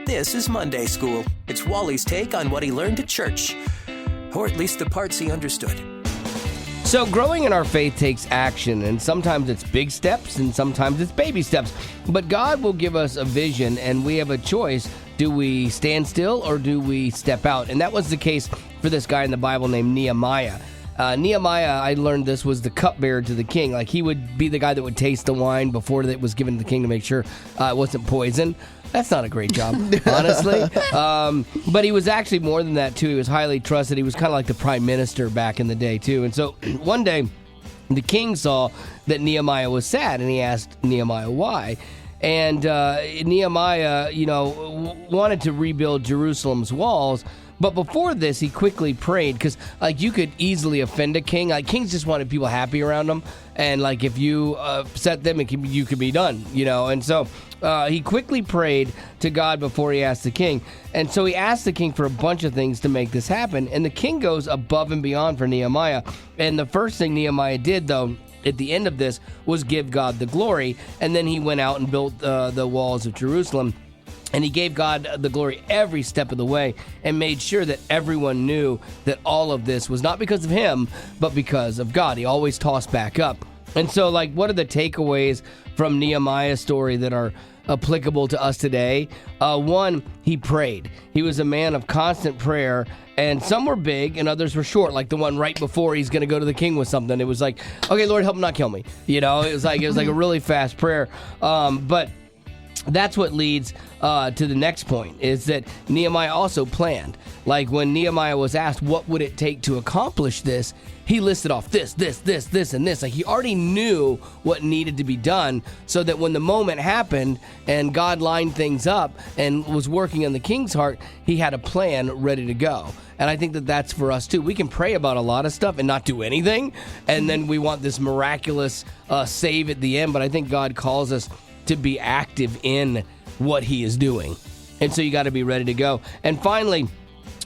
This is Monday School. It's Wally's take on what he learned at church, or at least the parts he understood. So growing in our faith takes action, and sometimes it's big steps and sometimes it's baby steps. But God will give us a vision, and we have a choice. Do we stand still or do we step out? And that was the case for this guy in the Bible named Nehemiah. Nehemiah, I learned this, was the cupbearer to the king. Like, he would be the guy that would taste the wine before it was given to the king to make sure it wasn't poison. That's not a great job, honestly. But he was actually more than that, too. He was highly trusted. He was kind of like the prime minister back in the day, too. And so one day, the king saw that Nehemiah was sad, and he asked Nehemiah why. And Nehemiah, wanted to rebuild Jerusalem's walls. But before this, he quickly prayed, because you could easily offend a king. Kings just wanted people happy around them, and if you upset them, you could be done, And so he quickly prayed to God before he asked the king. And so he asked the king for a bunch of things to make this happen. And the king goes above and beyond for Nehemiah. And the first thing Nehemiah did, though, at the end of this, was give God the glory. And then he went out and built the walls of Jerusalem. And he gave God the glory every step of the way and made sure that everyone knew that all of this was not because of him, but because of God. He always tossed back up. And so, what are the takeaways from Nehemiah's story that are applicable to us today? One, he prayed. He was a man of constant prayer, and some were big and others were short, like the one right before he's going to go to the king with something. It was like, okay, Lord, help him not kill me. It was like a really fast prayer. But that's what leads to the next point, is that Nehemiah also planned. When Nehemiah was asked what would it take to accomplish this, he listed off this, and this. He already knew what needed to be done, so that when the moment happened and God lined things up and was working on the king's heart, he had a plan ready to go. And I think that that's for us too. We can pray about a lot of stuff and not do anything, and then we want this miraculous save at the end. But I think God calls us to be active in what he is doing. And so you got to be ready to go. And finally,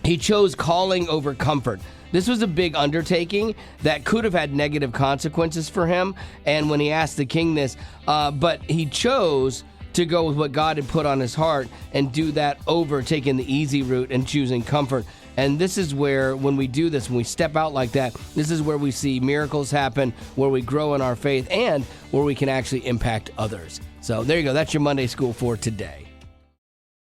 he chose calling over comfort. This was a big undertaking that could have had negative consequences for him. And when he asked the king this, but he chose to go with what God had put on his heart and do that over taking the easy route and choosing comfort. And this is where, when we do this, when we step out like that, this is where we see miracles happen, where we grow in our faith, and where we can actually impact others. So there you go. That's your Monday School for today.